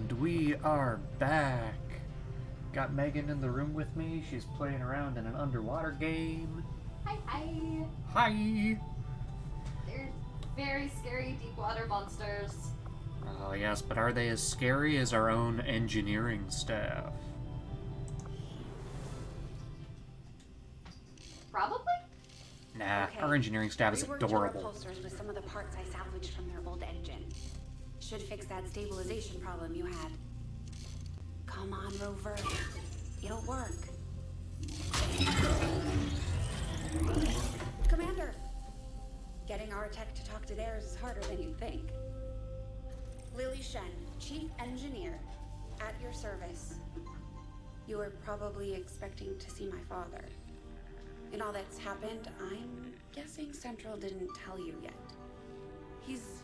And we are back. Got Megan in the room with me. She's playing around in an underwater game. Hi, hi. Hi. They're very scary deep water monsters. Oh, yes, but are they as scary as our own engineering staff? Probably? Nah, Okay. our engineering staff is Reworked your adorable. repulsors with some of the parts I salvaged from their old engine. Should fix that stabilization problem you had. Come on, Rover. It'll work. Commander! Getting our tech to talk to theirs is harder than you'd think. Lily Shen, Chief Engineer, at your service. You were probably expecting to see my father. In all that's happened, I'm guessing Central didn't tell you yet. He's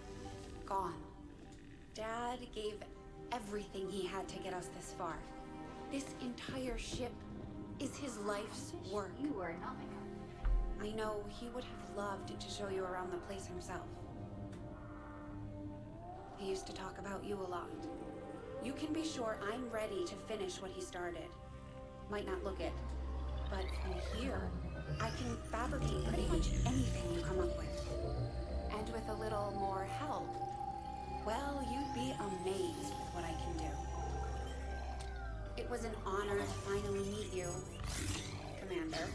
gone. Dad gave everything he had to get us this far. This entire ship is his life's work. You are not my god. I know he would have loved to show you around the place himself. He used to talk about you a lot. You can be sure I'm ready to finish what he started. Might not look it, but from here, I can fabricate pretty much anything you come up with. And with a little more help, well, you'd be amazed with what I can do. It was an honor to finally meet you, Commander.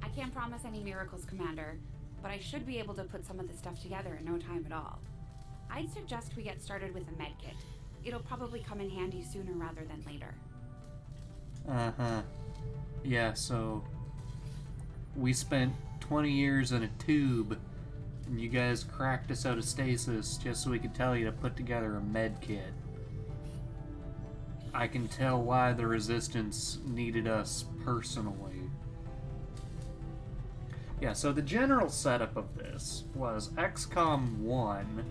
I can't promise any miracles, Commander, but I should be able to put some of this stuff together in no time at all. I'd suggest we get started with a medkit. It'll probably come in handy sooner rather than later. Uh-huh. Yeah, so we spent 20 years in a tube, and you guys cracked us out of stasis just so we could tell you to put together a med kit. I can tell why the Resistance needed us personally. Yeah, so the general setup of this was XCOM 1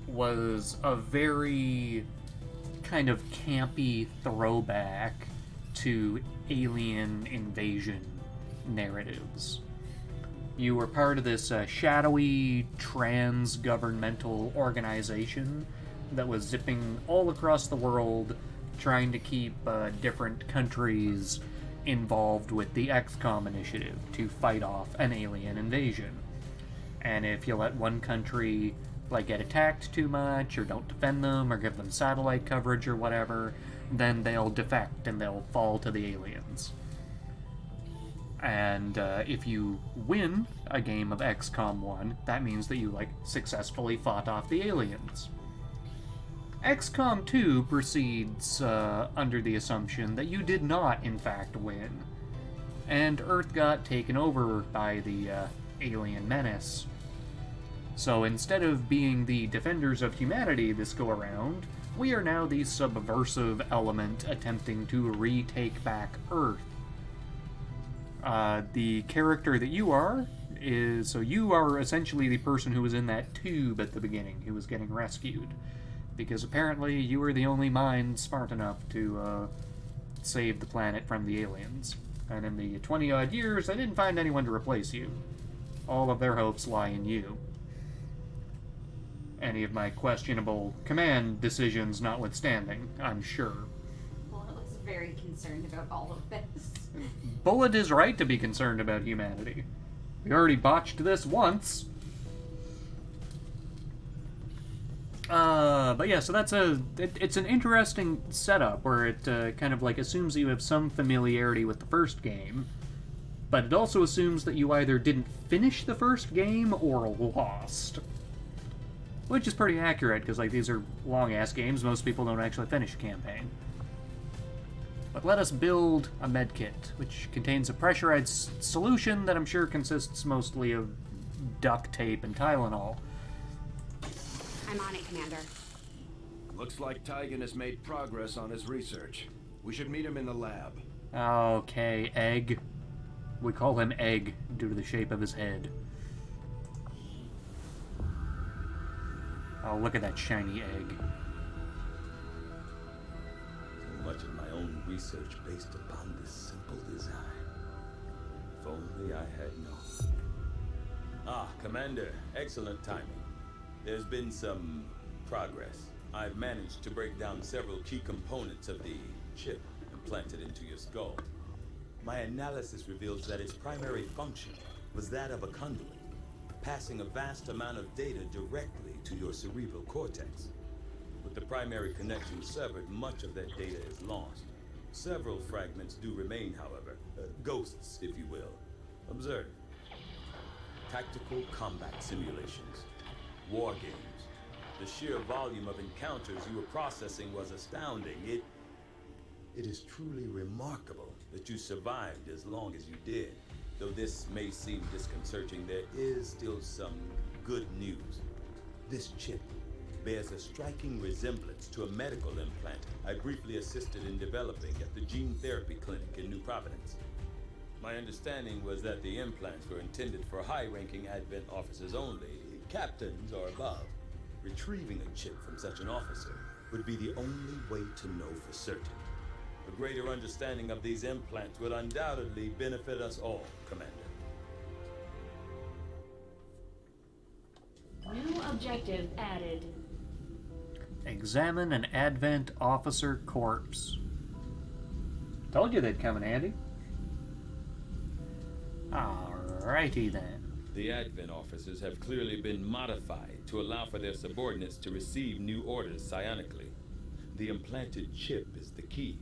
was a very kind of campy throwback to alien invasion narratives. You were part of this shadowy trans-governmental organization that was zipping all across the world, trying to keep different countries involved with the XCOM initiative to fight off an alien invasion. And if you let one country get attacked too much, or don't defend them, or give them satellite coverage or whatever, then they'll defect and they'll fall to the aliens. And if you win a game of XCOM 1, that means that you successfully fought off the aliens. XCOM 2 proceeds under the assumption that you did not, in fact, win, and Earth got taken over by the alien menace. So instead of being the defenders of humanity this go around, we are now the subversive element attempting to retake back Earth. The character that you are is... So you are essentially the person who was in that tube at the beginning, who was getting rescued. Because apparently you were the only mind smart enough to save the planet from the aliens. And in the 20-odd years, I didn't find anyone to replace you. All of their hopes lie in you. Any of my questionable command decisions notwithstanding, I'm sure. Bullet looks very concerned about all of this. Bullet is right to be concerned about humanity. We already botched this once. But yeah, so that's it's an interesting setup where it kind of assumes that you have some familiarity with the first game, but it also assumes that you either didn't finish the first game or lost. Which is pretty accurate, because these are long-ass games. Most people don't actually finish a campaign. But let us build a medkit, which contains a pressurized solution that I'm sure consists mostly of duct tape and Tylenol. I'm on it, Commander. Looks like Tygan has made progress on his research. We should meet him in the lab. Okay, Egg. We call him Egg due to the shape of his head. Oh, look at that shiny egg. So much of my own research based upon this simple design. If only I had known. Ah, Commander, excellent timing. There's been some progress. I've managed to break down several key components of the chip implanted into your skull. My analysis reveals that its primary function was that of a conduit, passing a vast amount of data directly to your cerebral cortex. With the primary connection severed, much of that data is lost. Several fragments do remain, however, ghosts, if you will. Observe. Tactical combat simulations, war games. The sheer volume of encounters you were processing was astounding. It is truly remarkable that you survived as long as you did. Though this may seem disconcerting, there is still some good news. This chip bears a striking resemblance to a medical implant I briefly assisted in developing at the gene therapy clinic in New Providence. My understanding was that the implants were intended for high-ranking Advent officers only, captains or above. Retrieving a chip from such an officer would be the only way to know for certain. A greater understanding of these implants would undoubtedly benefit us all, Commander. New objective added. Examine an Advent officer corpse. Told you they'd come in handy. Alrighty then. The Advent officers have clearly been modified to allow for their subordinates to receive new orders psionically. The implanted chip is the key.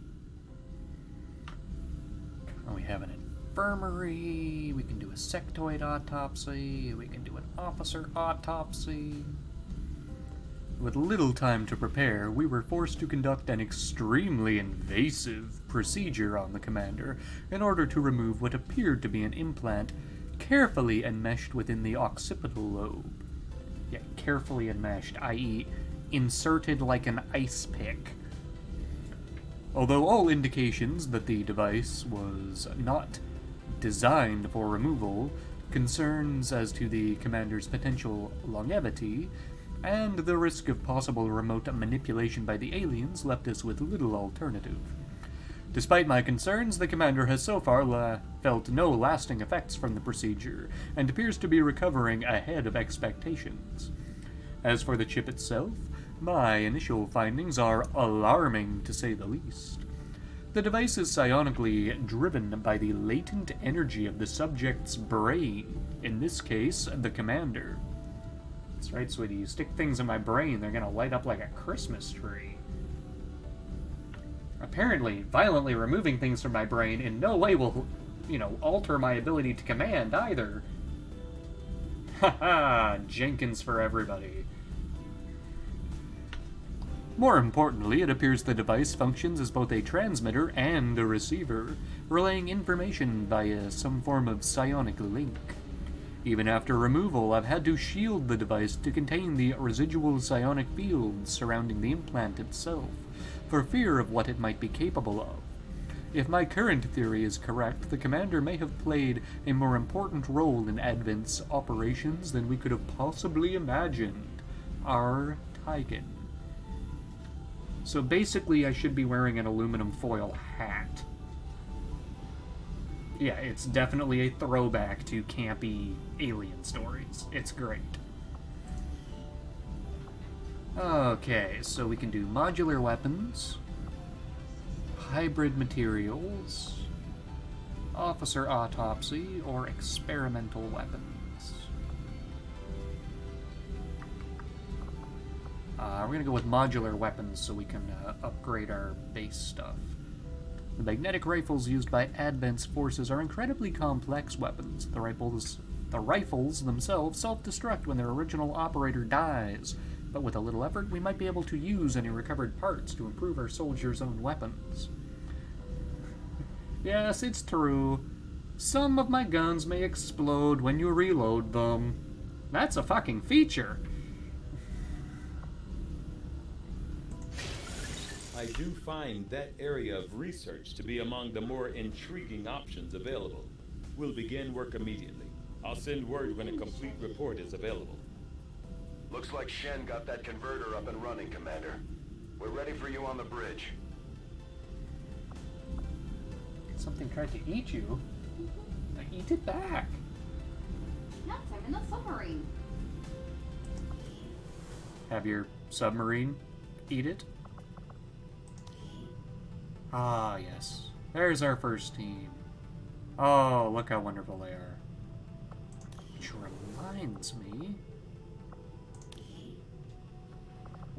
We have an infirmary, we can do a sectoid autopsy, we can do an officer autopsy. With little time to prepare, we were forced to conduct an extremely invasive procedure on the commander in order to remove what appeared to be an implant carefully enmeshed within the occipital lobe. Yeah, carefully enmeshed, i.e. inserted like an ice pick. Although all indications that the device was not designed for removal, concerns as to the commander's potential longevity, and the risk of possible remote manipulation by the aliens left us with little alternative. Despite my concerns, the commander has so far felt no lasting effects from the procedure, and appears to be recovering ahead of expectations. As for the chip itself, my initial findings are alarming, to say the least. The device is psionically driven by the latent energy of the subject's brain, in this case, the commander. That's right, sweetie, you stick things in my brain, they're gonna light up like a Christmas tree. Apparently, violently removing things from my brain in no way will, alter my ability to command either. Haha, Jenkins for everybody. More importantly, it appears the device functions as both a transmitter and a receiver, relaying information via some form of psionic link. Even after removal, I've had to shield the device to contain the residual psionic fields surrounding the implant itself, for fear of what it might be capable of. If my current theory is correct, the commander may have played a more important role in Advent's operations than we could have possibly imagined. R. Tigan. So basically, I should be wearing an aluminum foil hat. Yeah, it's definitely a throwback to campy alien stories. It's great. Okay, so we can do modular weapons, hybrid materials, officer autopsy, or experimental weapons. We're going to go with modular weapons so we can upgrade our base stuff. The magnetic rifles used by Advent's forces are incredibly complex weapons. The rifles themselves self-destruct when their original operator dies, but with a little effort, we might be able to use any recovered parts to improve our soldiers' own weapons. Yes, it's true. Some of my guns may explode when you reload them. That's a fucking feature. I do find that area of research to be among the more intriguing options available. We'll begin work immediately. I'll send word when a complete report is available. Looks like Shen got that converter up and running, Commander. We're ready for you on the bridge. Something tried to eat you. Now eat it back. Yes, I'm in the submarine. Have your submarine eat it. Ah, yes. There's our first team. Oh, look how wonderful they are. Which reminds me...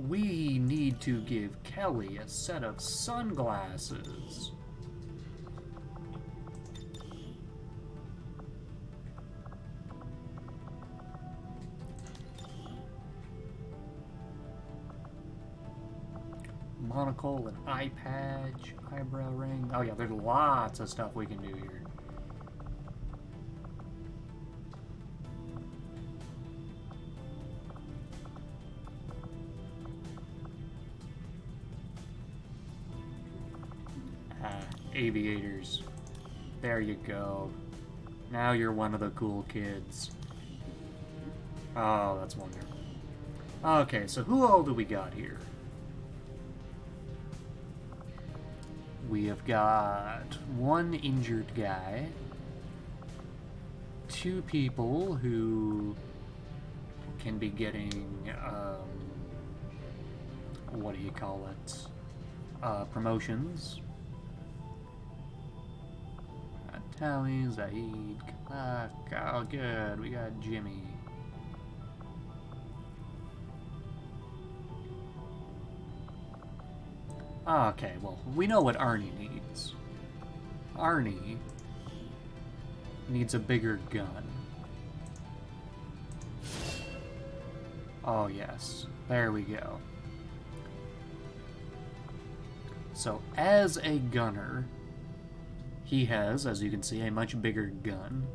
we need to give Kelly a set of sunglasses. Monocle, an eye patch, eyebrow ring. Oh yeah, there's lots of stuff we can do here. Aviators. There you go. Now you're one of the cool kids. Oh, that's wonderful. Okay, so who all do we got here? We have got one injured guy, two people who can be getting, what do you call it, promotions. Tally, Zaid, oh good, we got Jimmy. Okay, well, we know what Arnie needs. Arnie needs a bigger gun. Oh yes, there we go. So, as a gunner, he has, as you can see, a much bigger gun,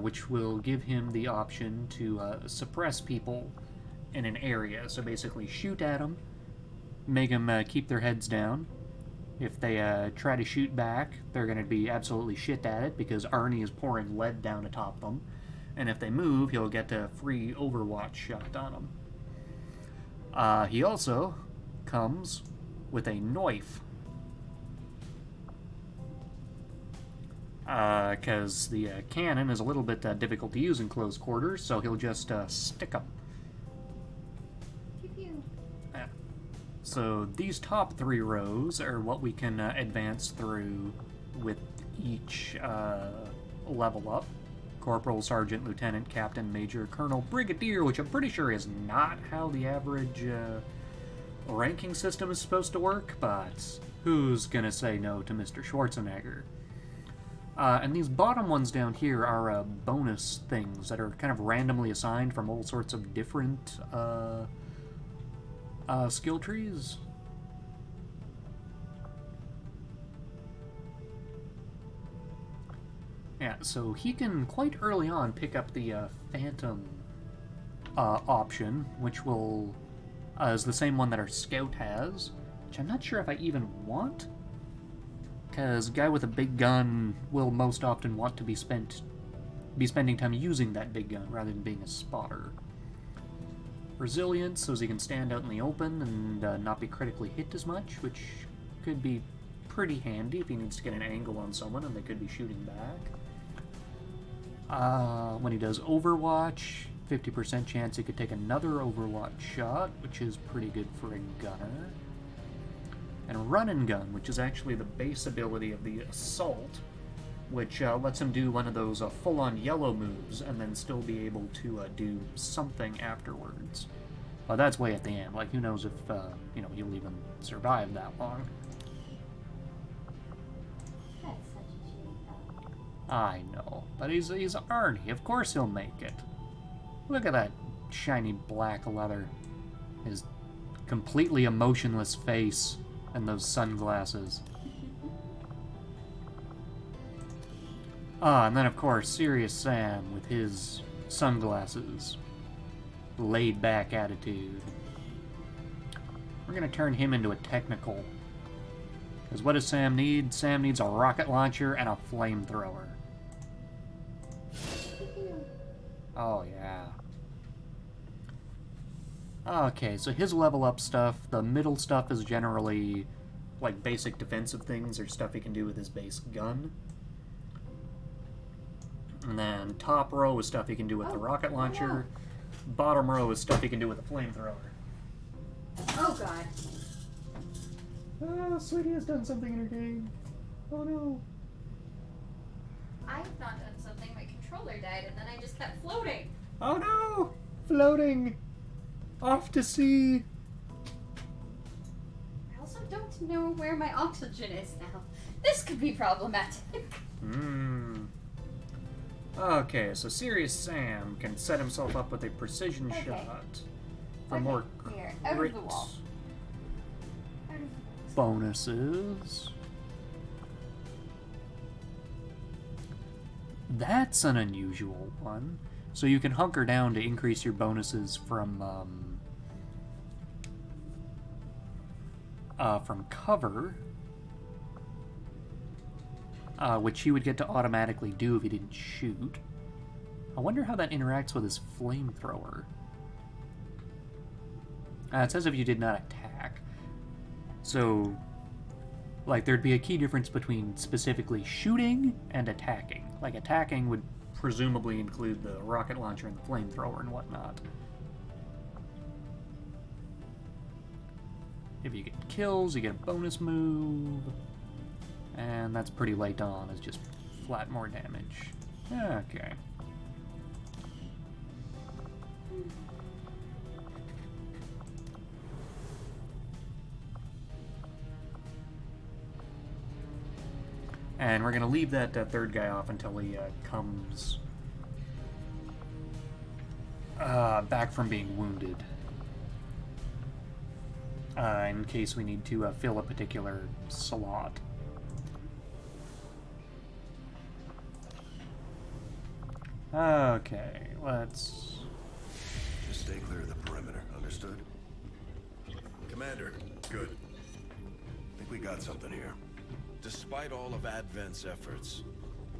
which will give him the option to suppress people in an area. So basically shoot at them, make them keep their heads down. If they try to shoot back, they're going to be absolutely shit at it because Arnie is pouring lead down atop them. And if they move, he'll get a free Overwatch shot on them. He also comes with a knife. Because the cannon is a little bit difficult to use in close quarters, so he'll just stick them. So these top three rows are what we can advance through with each level up. Corporal, Sergeant, Lieutenant, Captain, Major, Colonel, Brigadier, which I'm pretty sure is not how the average ranking system is supposed to work, but who's gonna say no to Mr. Schwarzenegger? And these bottom ones down here are bonus things that are kind of randomly assigned from all sorts of different skill trees. Yeah, so he can quite early on pick up the Phantom option, which will is the same one that our Scout has, which I'm not sure if I even want. Because a guy with a big gun will most often want to be spending time using that big gun rather than being a spotter. Resilience, so he can stand out in the open and not be critically hit as much, which could be pretty handy if he needs to get an angle on someone and they could be shooting back. When he does Overwatch, 50% chance he could take another Overwatch shot, which is pretty good for a gunner. And Run and Gun, which is actually the base ability of the Assault, which lets him do one of those full-on yellow moves and then still be able to do something afterwards. But that's way at the end. Like, who knows if, you know, he'll even survive that long. That's such a shame, though. I know, but he's Arnie. Of course he'll make it. Look at that shiny black leather. His completely emotionless face. And those sunglasses. And then of course, Serious Sam with his sunglasses. Laid back attitude. We're gonna turn him into a technical. Because what does Sam need? Sam needs a rocket launcher and a flamethrower. Oh yeah. Okay, so his level up stuff, the middle stuff is generally like basic defensive things or stuff he can do with his base gun. And then top row is stuff he can do with the rocket launcher. bottom row is stuff you can do with a flamethrower. Oh god. Oh, Sweetie has done something in her game. Oh no. I've not done something. My controller died and then I just kept floating. Oh no! Floating! Off to sea! I also don't know where my oxygen is now. This could be problematic. Okay, so Serious Sam can set himself up with a precision Okay. shot for Okay, more here, out of crit the wall. bonuses. That's an unusual one. So you can hunker down to increase your bonuses from cover, which he would get to automatically do if he didn't shoot. I wonder how that interacts with his flamethrower. It says if you did not attack. So, like, there'd be a key difference between specifically shooting and attacking. Like, attacking would presumably include the rocket launcher and the flamethrower and whatnot. If you get kills, you get a bonus move. And that's pretty light on, it's just flat more damage. Okay. And we're going to leave that third guy off until he comes back from being wounded. In case we need to fill a particular slot. Okay, let's... Just stay clear of the perimeter, understood? Commander, good. I think we got something here. Despite all of Advent's efforts,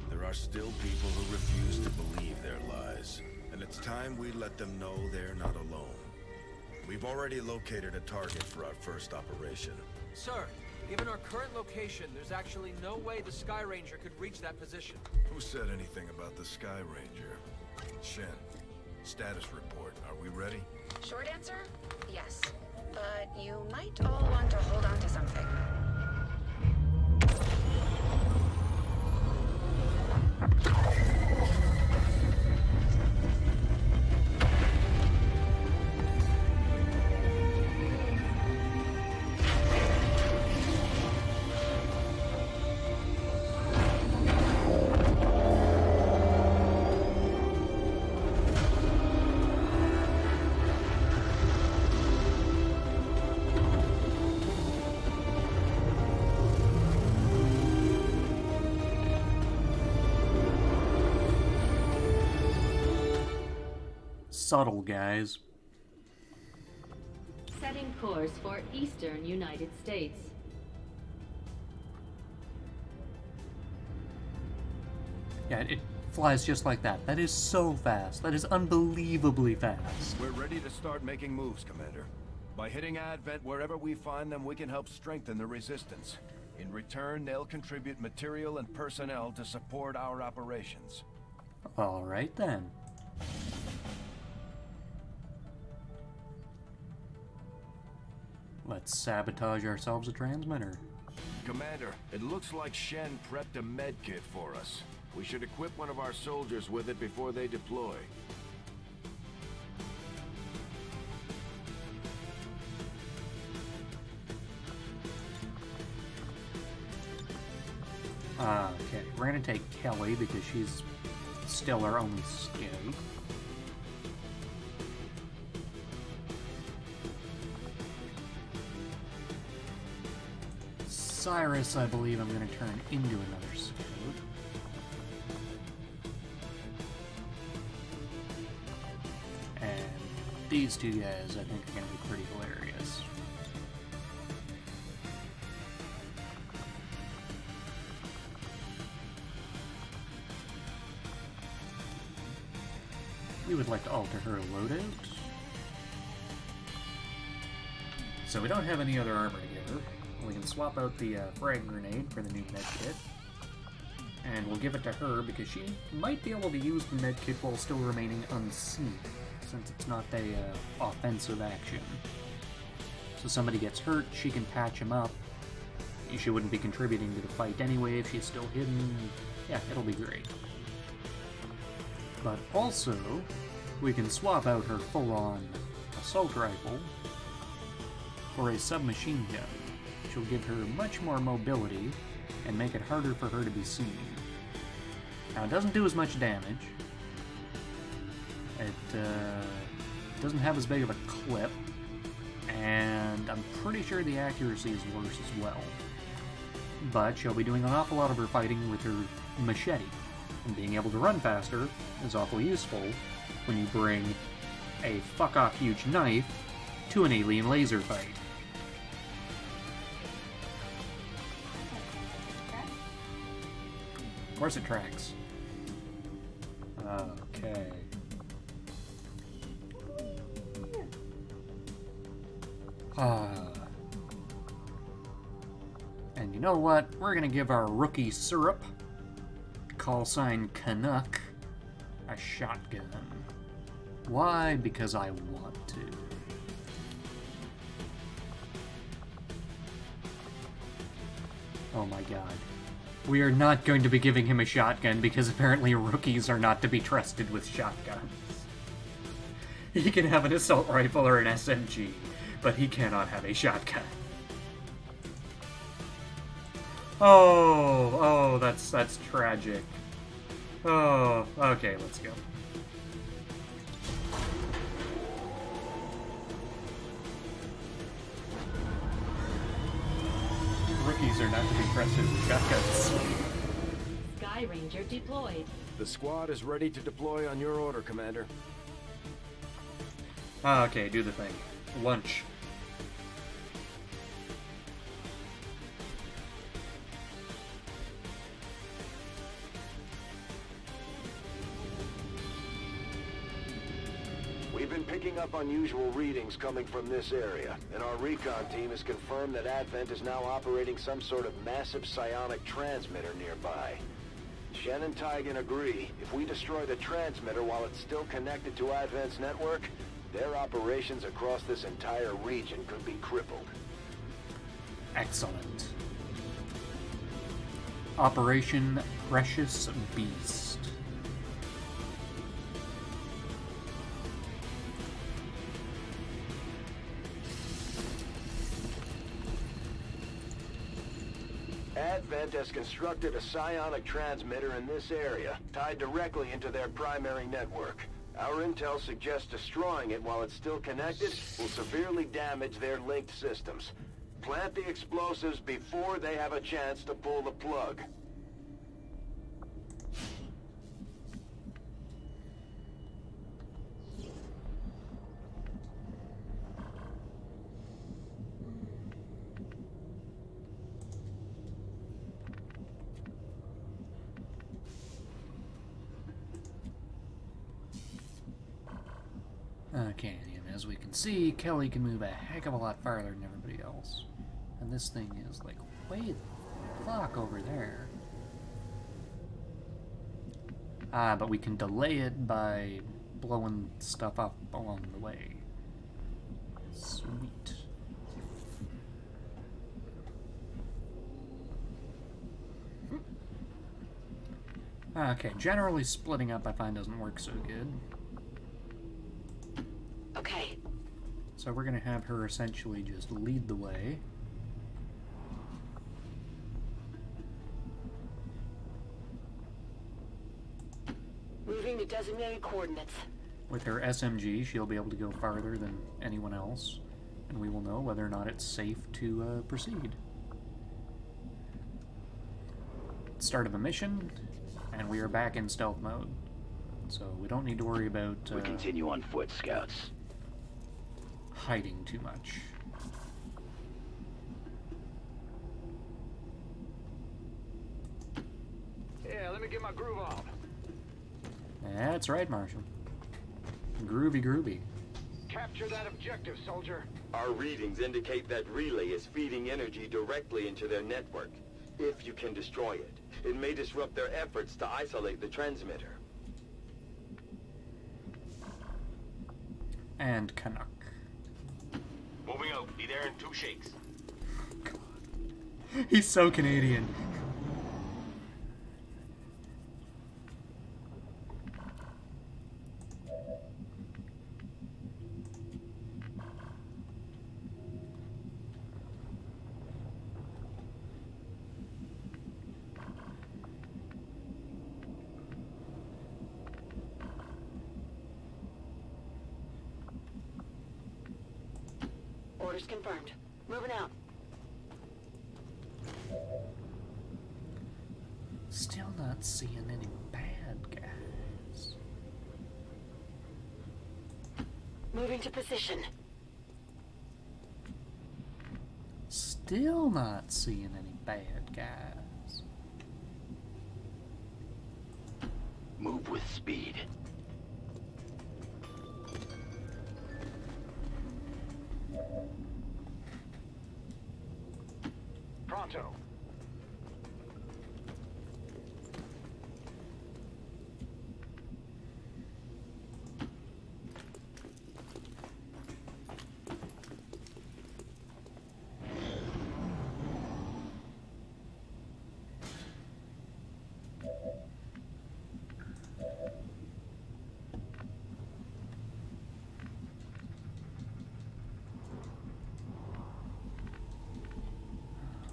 there are still people who refuse to believe their lies. And it's time we let them know they're not alone. We've already located a target for our first operation. Sir, given our current location, there's actually no way the Sky Ranger could reach that position. Who said anything about the Sky Ranger? Shen, status report. Are we ready? Short answer, yes. But you might all want to hold on to something. Subtle, guys. Setting course for Eastern United States. Yeah, it flies just like that. That is so fast. That is unbelievably fast. We're ready to start making moves, Commander. By hitting Advent wherever we find them, we can help strengthen the resistance. In return, they'll contribute material and personnel to support our operations. All right, then. Let's sabotage ourselves a transmitter. Commander, it looks like Shen prepped a med kit for us. We should equip one of our soldiers with it before they deploy. Okay, we're gonna take Kelly because she's still our only skate. Cyrus, I believe I'm gonna turn into another scout. And these two guys, I think, are gonna be pretty hilarious. We would like to alter her loadout. So we don't have any other armor together. We can swap out the frag grenade for the new med kit. And we'll give it to her because she might be able to use the med kit while still remaining unseen. since it's not a offensive action. So somebody gets hurt, she can patch him up. She wouldn't be contributing to the fight anyway if she's still hidden. Yeah, it'll be great. But also, we can swap out her full-on assault rifle for a submachine gun, which will give her much more mobility and make it harder for her to be seen. Now, it doesn't do as much damage. It doesn't have as big of a clip, and I'm pretty sure the accuracy is worse as well. But she'll be doing an awful lot of her fighting with her machete, and being able to run faster is awfully useful when you bring a fuck-off huge knife to an alien laser fight. Of course it tracks. Okay. And you know what? We're gonna give our rookie syrup, call sign Canuck, a shotgun. Why? Because I want to. Oh my god. We are not going to be giving him a shotgun because apparently rookies are not to be trusted with shotguns. He can have an assault rifle or an SMG, but he cannot have a shotgun. Oh, that's tragic. Oh, okay, let's go. Rookies are not to be trusted with shotguns. Sky Ranger deployed. The squad is ready to deploy on your order, Commander. Okay, do the thing. Lunch. We've been picking up unusual readings coming from this area, and our recon team has confirmed that Advent is now operating some sort of massive psionic transmitter nearby. Shen and Tygan agree, if we destroy the transmitter while it's still connected to Advent's network, their operations across this entire region could be crippled. Excellent. Operation Precious Beast. Advent has constructed a psionic transmitter in this area, tied directly into their primary network. Our intel suggests destroying it while it's still connected will severely damage their linked systems. Plant the explosives before they have a chance to pull the plug. Okay, and as we can see, Kelly can move a heck of a lot farther than everybody else. And this thing is like way the fuck over there. But we can delay it by blowing stuff up along the way. Sweet. Okay, generally splitting up I find doesn't work so good. Okay. So we're gonna have her essentially just lead the way. Moving to designated coordinates. With her SMG, she'll be able to go farther than anyone else, and we will know whether or not it's safe to proceed. Start of the mission, and we are back in stealth mode. So we don't need to worry about We continue on foot, scouts. hiding too much. Yeah, let me get my groove on. That's right, Marshall. Groovy, groovy. Capture that objective, soldier. Our readings indicate that relay is feeding energy directly into their network. If you can destroy it, it may disrupt their efforts to isolate the transmitter. And Canuck. Moving out. Be there in 2 shakes. He's so Canadian. Orders confirmed. Moving out. Still not seeing any bad guys. Moving to position. Still not seeing any bad guys. Move with speed. Pronto.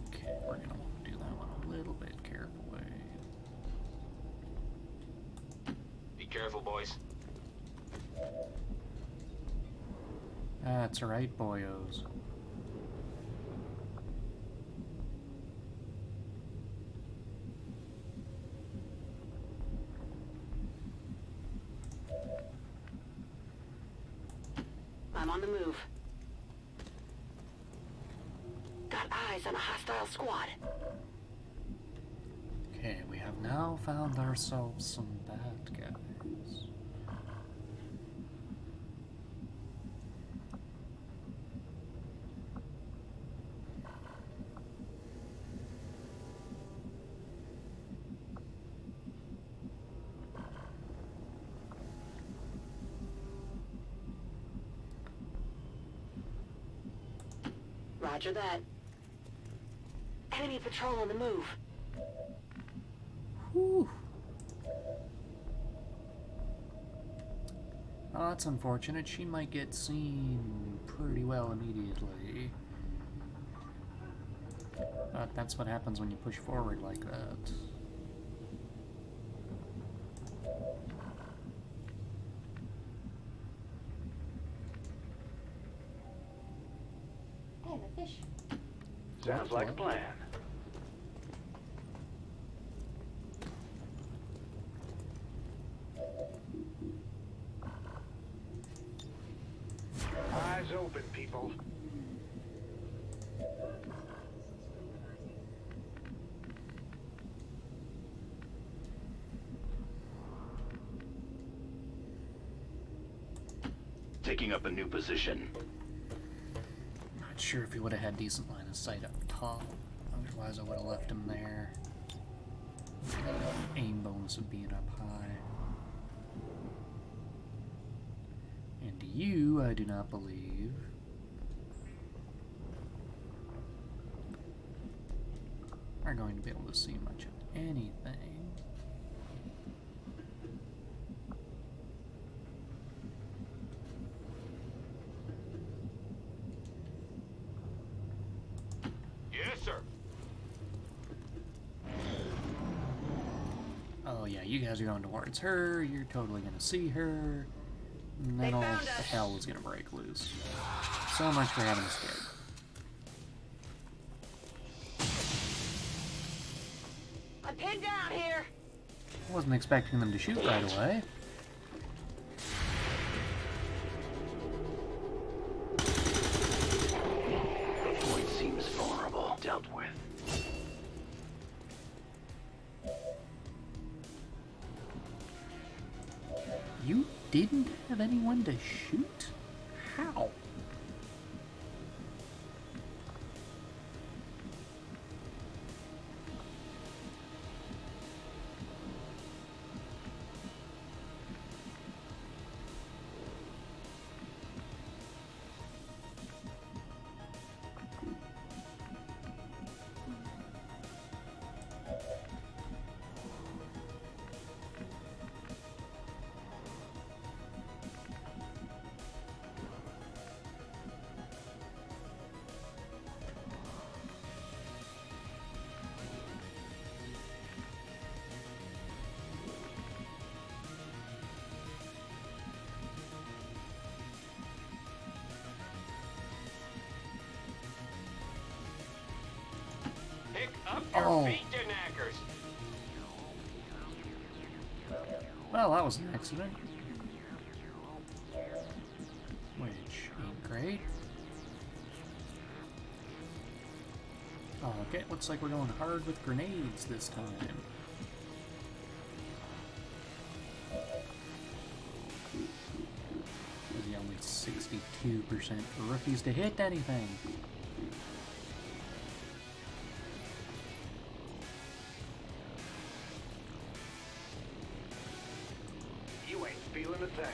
Okay, we're gonna want to do that one a little bit carefully. Be careful, boys. That's right, boyos. I'm on the move. Got eyes on a hostile squad. Okay, we have now found ourselves some bad guys. Roger that. Enemy patrol on the move. Whew. Oh, that's unfortunate. She might get seen pretty well immediately. But that's what happens when you push forward like that. Damn, a fish. Sounds like a plan. Eyes open, people. Taking up a new position. Not sure if he would have had decent line of sight up top. Otherwise, I would have left him there. Aim bonus of being up high. And you, I do not believe. Are going to be able to see much of anything. Yes, sir. Oh yeah, you guys are going towards her. You're totally gonna see her. And then all the hell is gonna break loose. So much for having a skid. I'm pinned down here. Wasn't expecting them to shoot right away. Point seems vulnerable. Dealt with. You didn't have anyone to shoot? How? Oh. Beat the knackers. Well, that was an accident. Which ain't great. Oh, okay, looks like we're going hard with grenades this time. There's only 62% for rookies to hit anything. You ain't feeling a thing.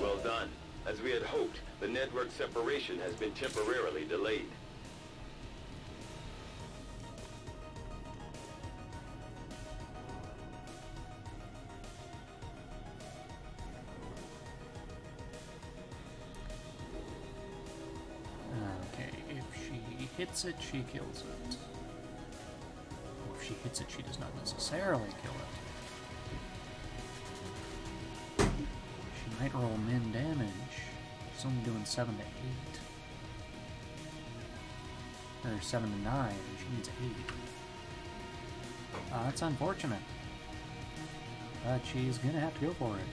Well done. As we had hoped, the network separation has been temporarily delayed. Okay, if she hits it, she kills it. Or if she hits it, she does not necessarily kill it. She might roll min damage. She's only doing 7 to 8. Or 7 to 9, and she needs 8. That's unfortunate. But she's gonna have to go for it.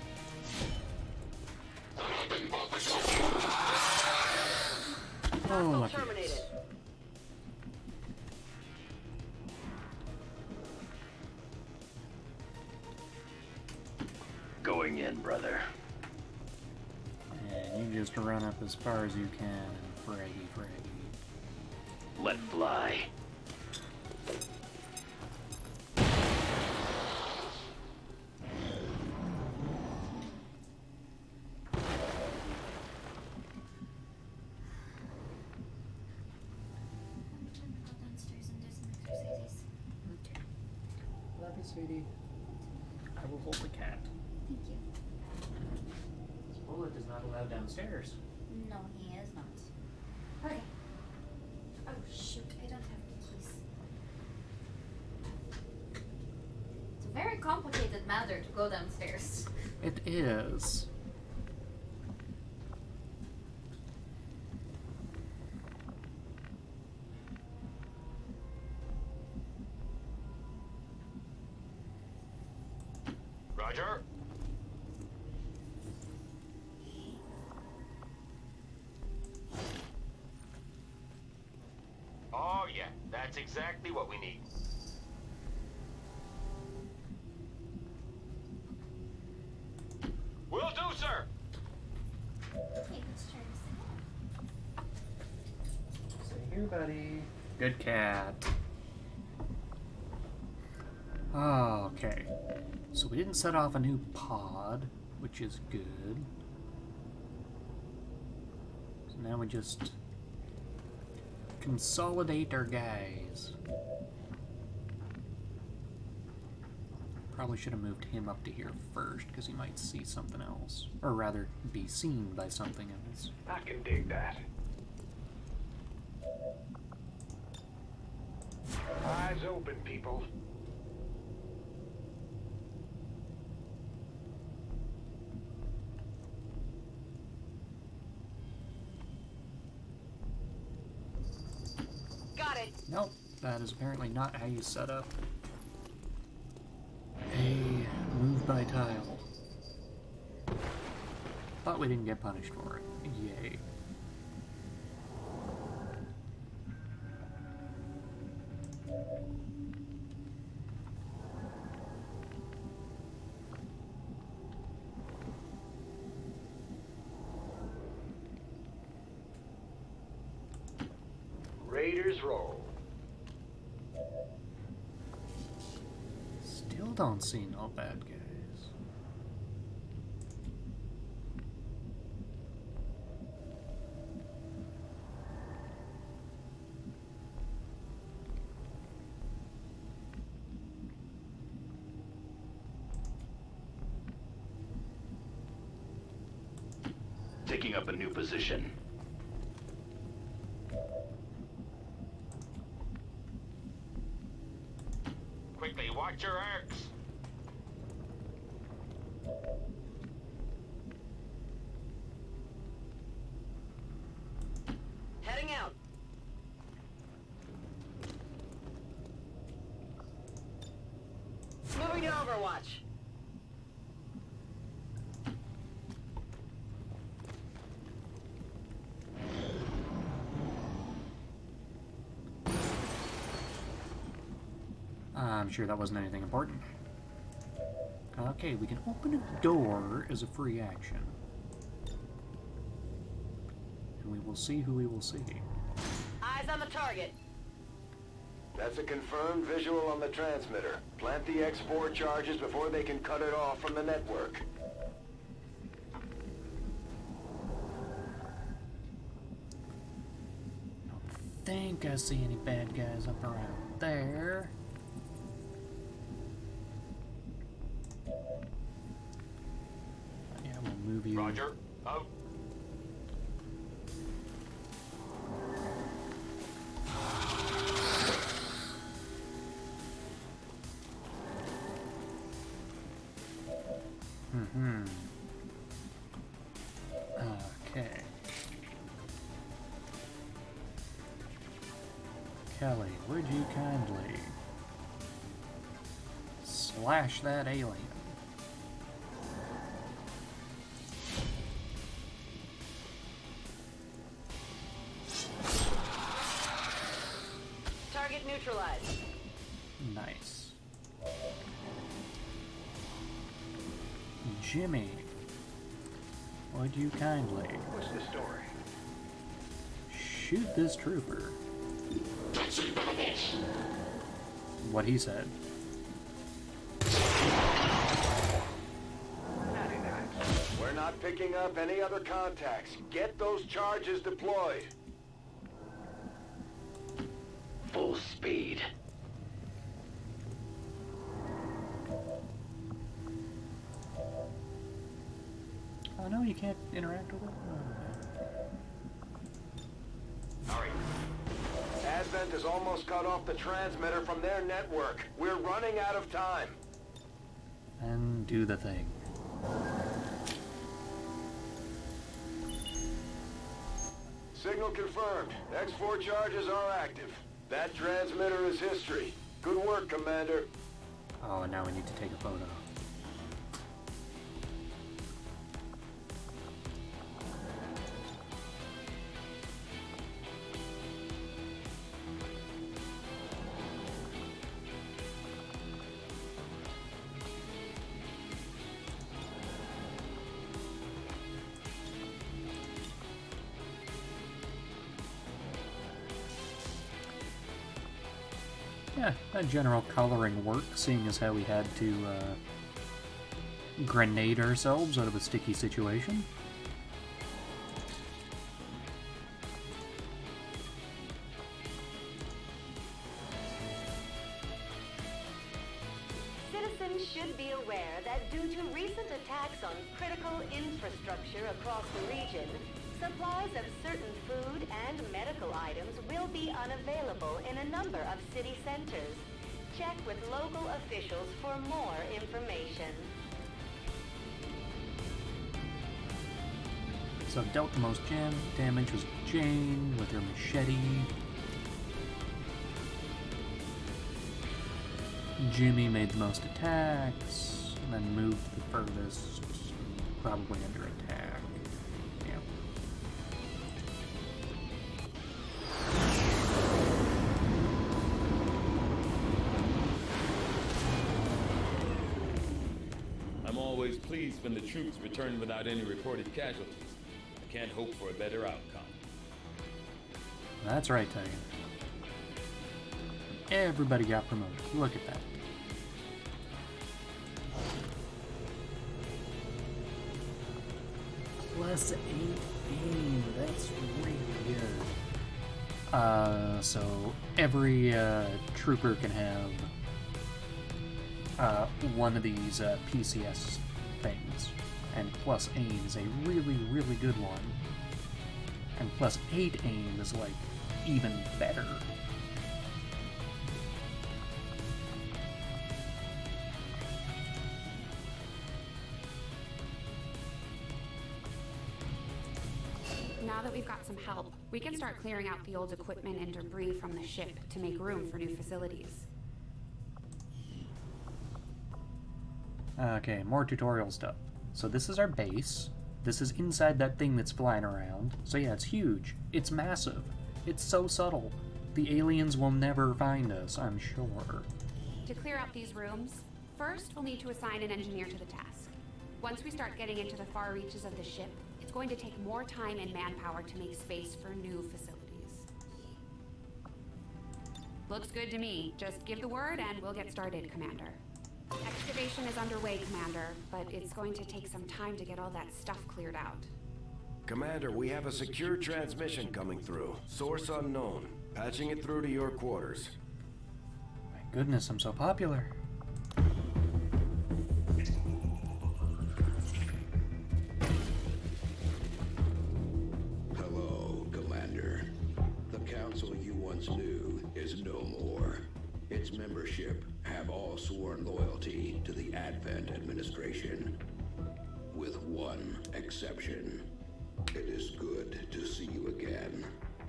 Oh, look at terminated. this. Going in, brother. And you just run up as far as you can and fraggy. Let fly. Go downstairs and do some exercises. Okay. Love you, sweetie. I will hold the cat. Thank you. Bullet is not allowed downstairs. No, he is not. Okay. Oh shoot, I don't have the keys. It's a very complicated matter to go downstairs. It is. Roger. Oh yeah, that's exactly what we need. Will do, sir. Okay, let's try this again. Stay here, buddy. Good cat. Okay. So we didn't set off a new pod, which is good. So now we just consolidate our guys. Probably should have moved him up to here first, because he might see something else. Or rather, be seen by something else. I can dig that. Eyes open, people. Got it. Nope, that is apparently not how you set up a move by tile. But we didn't get punished for it. Yay. Raiders roll. Still don't see no bad guys. Taking up a new position. Quickly, watch your arcs. I'm sure that wasn't anything important. Okay, we can open a door as a free action. And we will see who we will see. Eyes on the target. That's a confirmed visual on the transmitter. Plant the X4 charges before they can cut it off from the network. I don't think I see any bad guys up around there. Yeah, we'll move you. Roger. Out. Okay. Kelly, would you kindly slash that alien? Target neutralized. Nice. Jimmy, would you kindly What's the story? shoot this trooper? What he said. 99. We're not picking up any other contacts. Get those charges deployed. Full speed. Oh no, you can't interact with it? Hurry. Advent has almost cut off the transmitter from their network. We're running out of time. And do the thing. Signal confirmed. X4 charges are active. That transmitter is history. Good work, Commander. Oh, and now we need to take a photo. Yeah, that general coloring worked, seeing as how we had to grenade ourselves out of a sticky situation. Citizens should be aware that due to recent attacks on critical infrastructure across the region, supplies of certain food and medical items will be unavailable in a number of city centers. Check with local officials for more information. So dealt the most damage was Jane with her machete. Jimmy made the most attacks, and then moved the furthest, probably under attack. Yeah. I'm always pleased when the troops return without any reported casualties. I can't hope for a better outcome. That's right, Tiger. Everybody got promoted. Look at that. Plus 8 aim. That's really good. So every trooper can have one of these PCS things. And plus aim is a really, really good one. And plus 8 aim is like even better. Now that we've got some help, we can start clearing out the old equipment and debris from the ship to make room for new facilities. Okay, more tutorial stuff. So this is our base. This is inside that thing that's flying around. So yeah, it's huge. It's massive. It's so subtle. The aliens will never find us, I'm sure. To clear out these rooms, first we'll need to assign an engineer to the task. Once we start getting into the far reaches of the ship, it's going to take more time and manpower to make space for new facilities. Looks good to me. Just give the word and we'll get started, Commander. Excavation is underway, Commander, but it's going to take some time to get all that stuff cleared out. Commander, we have a secure transmission coming through. Source unknown. Patching it through to your quarters. My goodness, I'm so popular. Hello, Commander. The council you once knew is no more. Its membership have all sworn loyalty to the Advent administration. With one exception. It is good to see you again.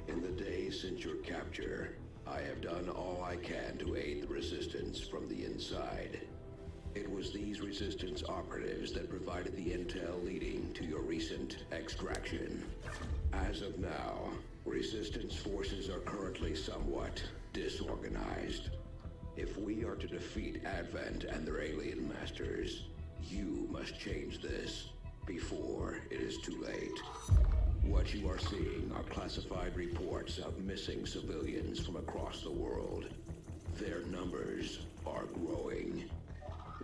In the days since your capture, I have done all I can to aid the resistance from the inside. It was these resistance operatives that provided the intel leading to your recent extraction. As of now, resistance forces are currently somewhat disorganized. If we are to defeat Advent and their alien masters, you must change this before it is too late. What you are seeing are classified reports of missing civilians from across the world. Their numbers are growing.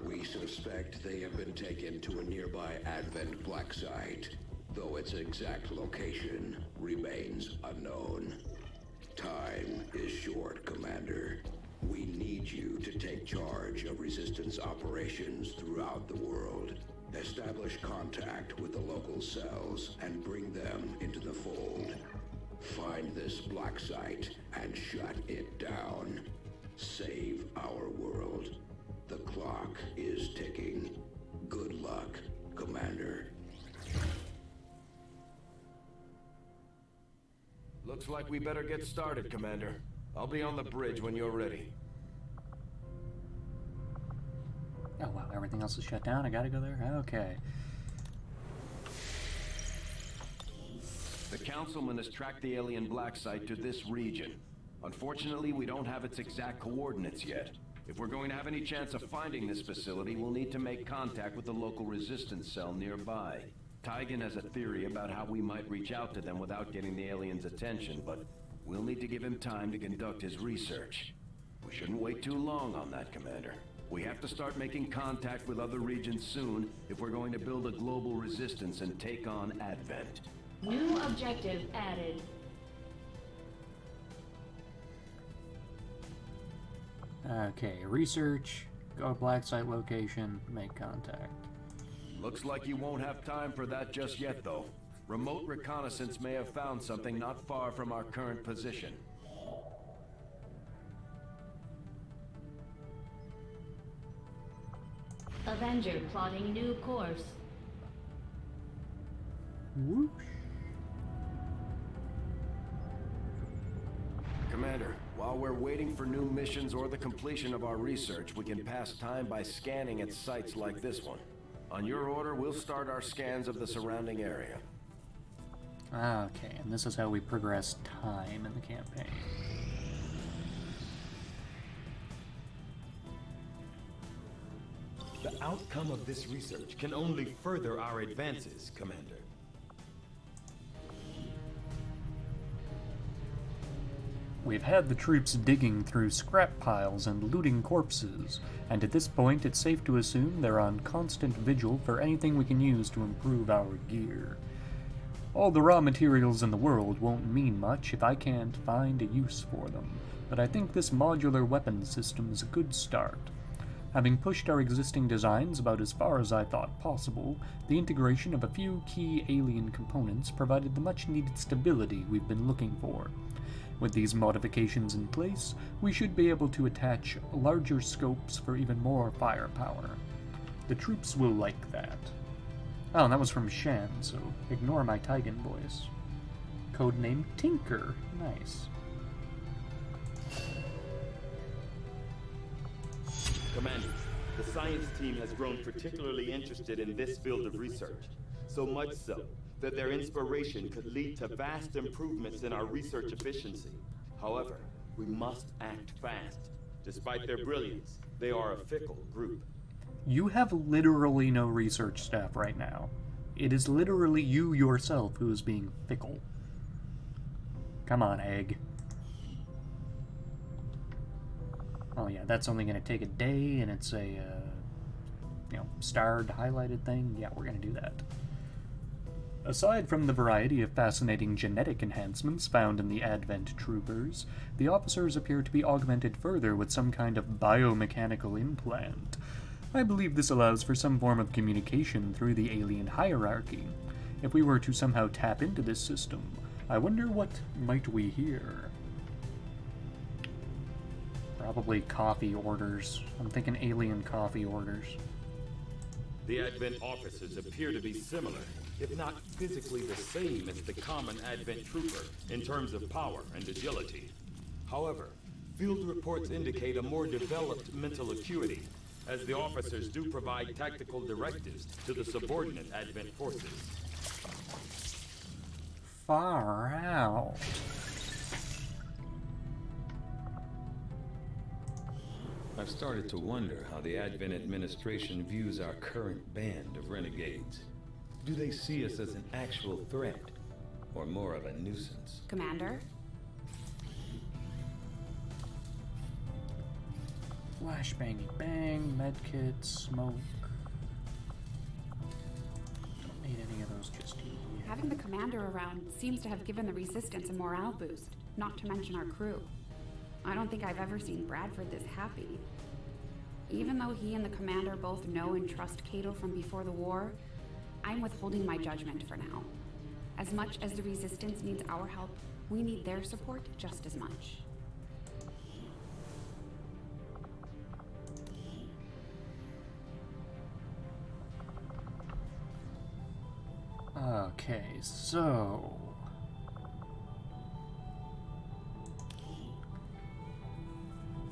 We suspect they have been taken to a nearby Advent black site, though its exact location remains unknown. Time is short, Commander. We need you to take charge of resistance operations throughout the world. Establish contact with the local cells and bring them into the fold. Find this black site and shut it down. Save our world. The clock is ticking. Good luck, Commander. Looks like we better get started, Commander. I'll be on the bridge when you're ready. Oh wow, everything else is shut down. I gotta go there? Okay. The Councilman has tracked the alien black site to this region. Unfortunately, we don't have its exact coordinates yet. If we're going to have any chance of finding this facility, we'll need to make contact with the local resistance cell nearby. Tygan has a theory about how we might reach out to them without getting the aliens' attention, but we'll need to give him time to conduct his research. We shouldn't wait too long on that, Commander. We have to start making contact with other regions soon if we're going to build a global resistance and take on Advent. New objective added. Okay, research, go to black site location, make contact. Looks like you won't have time for that just yet, though. Remote reconnaissance may have found something not far from our current position. Avenger plotting new course. Whoosh. Commander, while we're waiting for new missions or the completion of our research, we can pass time by scanning at sites like this one. On your order, we'll start our scans of the surrounding area. Okay, and this is how we progress time in the campaign. The outcome of this research can only further our advances, Commander. We've had the troops digging through scrap piles and looting corpses, and at this point it's safe to assume they're on constant vigil for anything we can use to improve our gear. All the raw materials in the world won't mean much if I can't find a use for them, but I think this modular weapon system is a good start. Having pushed our existing designs about as far as I thought possible, the integration of a few key alien components provided the much-needed stability we've been looking for. With these modifications in place, we should be able to attach larger scopes for even more firepower. The troops will like that. Oh, and that was from Shen, so ignore my Tygan voice. Codename Tinker. Nice. Commander, the science team has grown particularly interested in this field of research, so much so that their inspiration could lead to vast improvements in our research efficiency. However, we must act fast. Despite their brilliance, They are a fickle group. You have literally no research staff right now. It is literally you yourself who is being fickle. Come on, Egg. Oh yeah, that's only going to take a day, and it's a, starred, highlighted thing. Yeah, we're going to do that. Aside from the variety of fascinating genetic enhancements found in the Advent Troopers, the officers appear to be augmented further with some kind of biomechanical implant. I believe this allows for some form of communication through the alien hierarchy. If we were to somehow tap into this system, I wonder what might we hear? Probably coffee orders. I'm thinking alien coffee orders. The Advent officers appear to be similar, if not physically the same as the common Advent trooper in terms of power and agility. However, field reports indicate a more developed mental acuity, as the officers do provide tactical directives to the subordinate Advent forces. Far out. I've started to wonder how the Advent administration views our current band of renegades. Do they see us as an actual threat, or more of a nuisance? Commander? Flash bangy bang, medkit, smoke. Don't need any of those just yet. Having the commander around seems to have given the Resistance a morale boost, not to mention our crew. I don't think I've ever seen Bradford this happy. Even though he and the commander both know and trust Cato from before the war, I'm withholding my judgment for now. As much as the Resistance needs our help, we need their support just as much. Okay, so...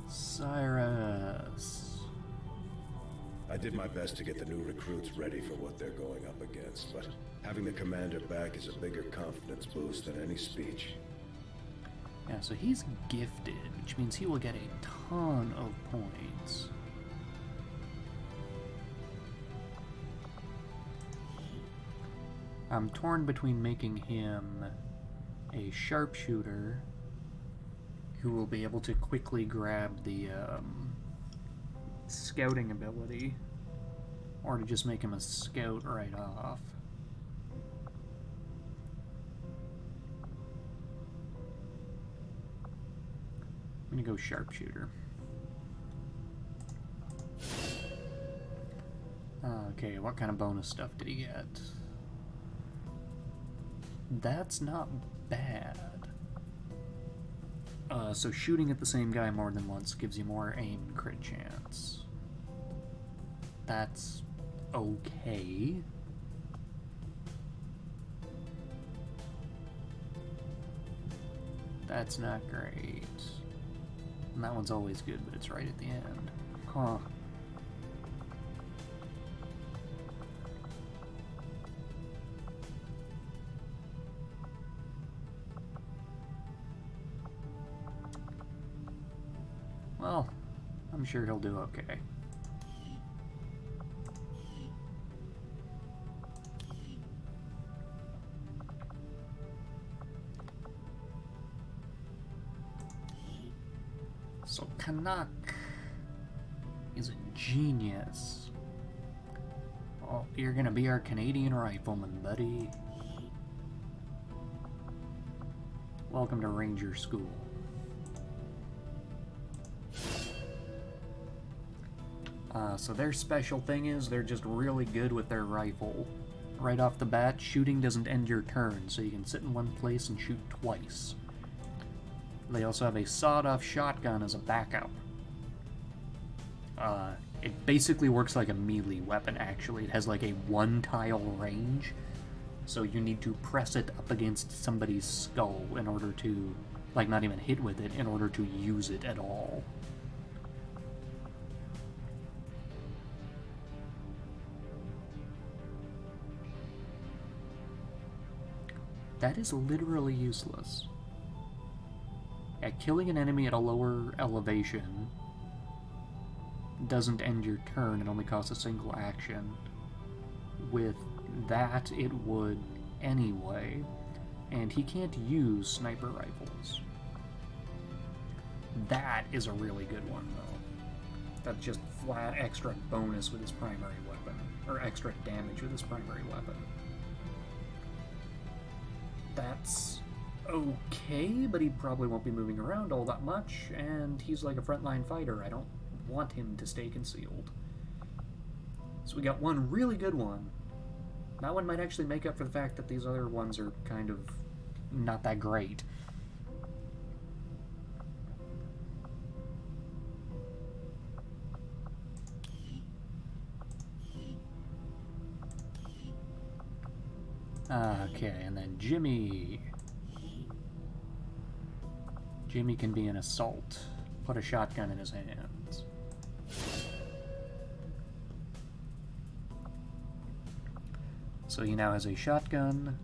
Cyrus... I did my best to get the new recruits ready for what they're going up against, but having the commander back is a bigger confidence boost than any speech. Yeah, so he's gifted, which means he will get a ton of points. I'm torn between making him a sharpshooter who will be able to quickly grab the scouting ability, or to just make him a scout right off. I'm gonna go sharpshooter. Okay, what kind of bonus stuff did he get? That's not bad. So shooting at the same guy more than once gives you more aim and crit chance. That's okay. That's not great. And that one's always good, but it's right at the end. Huh. Well, I'm sure he'll do okay. So Canuck is a genius. Oh, you're gonna be our Canadian rifleman, buddy. Welcome to Ranger School. So their special thing is they're just really good with their rifle. Right off the bat, shooting doesn't end your turn, so you can sit in one place and shoot twice. They also have a sawed-off shotgun as a backup. It basically works like a melee weapon, actually. It has like a one-tile range, so you need to press it up against somebody's skull in order to, like, not even hit with it, in order to use it at all. That is literally useless. Yeah, killing an enemy at a lower elevation doesn't end your turn, it only costs a single action. With that, it would anyway, and he can't use sniper rifles. That is a really good one, though. That's just flat extra bonus with his primary weapon, or extra damage with his primary weapon. That's okay, but he probably won't be moving around all that much, and he's like a frontline fighter. I don't want him to stay concealed. So we got one really good one. That one might actually make up for the fact that these other ones are kind of not that great. Okay, and then Jimmy. Jimmy can be an assault. Put a shotgun in his hands. So he now has a shotgun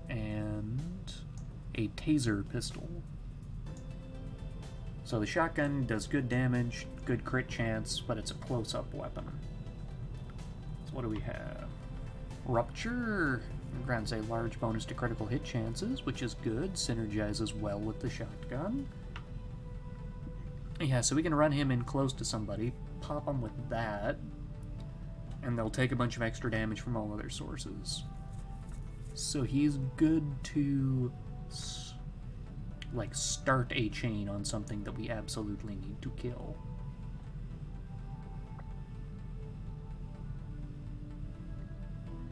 and a taser pistol. So the shotgun does good damage, good crit chance, but it's a close-up weapon. So what do we have? Rupture grants a large bonus to critical hit chances, which is good, synergizes well with the shotgun. Yeah, so we can run him in close to somebody, pop him with that, and they'll take a bunch of extra damage from all other sources. So he's good to, like, start a chain on something that we absolutely need to kill.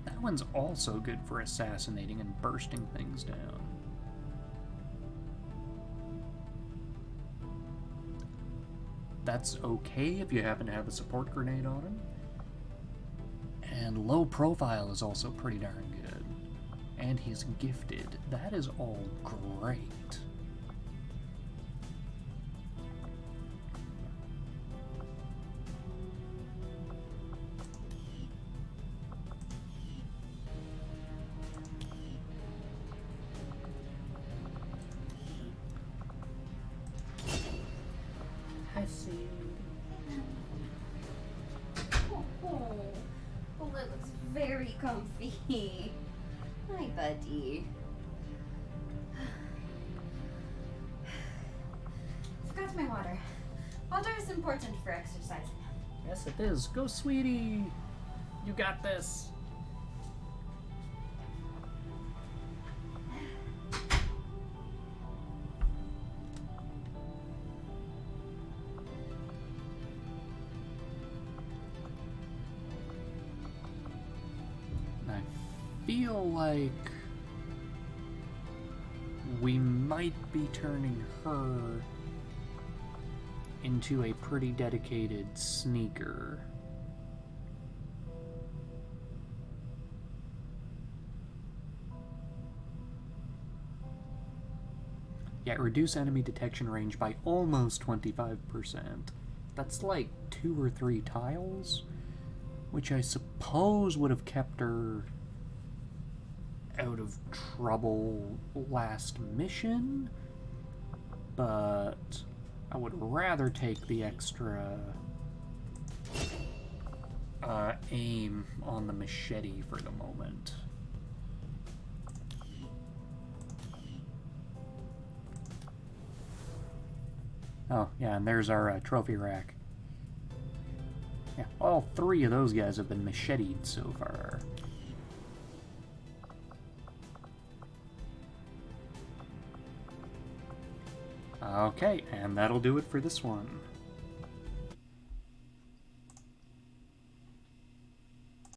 That one's also good for assassinating and bursting things down. That's okay if you happen to have a support grenade on him. And low profile is also pretty darn good. And he's gifted. That is all great. I see. Oh, it looks very comfy. Hi, buddy. Forgot my water. Water is important for exercising. Yes, it is. Go, sweetie. You got this. I feel like we might be turning her into a pretty dedicated sneaker. Yeah, reduce enemy detection range by almost 25%. That's like 2 or 3 tiles, which I suppose would have kept her out of trouble last mission, but I would rather take the extra aim on the machete for the moment. Oh, yeah, and there's our trophy rack. Yeah, all 3 of those guys have been macheted so far. Okay, and that'll do it for this one.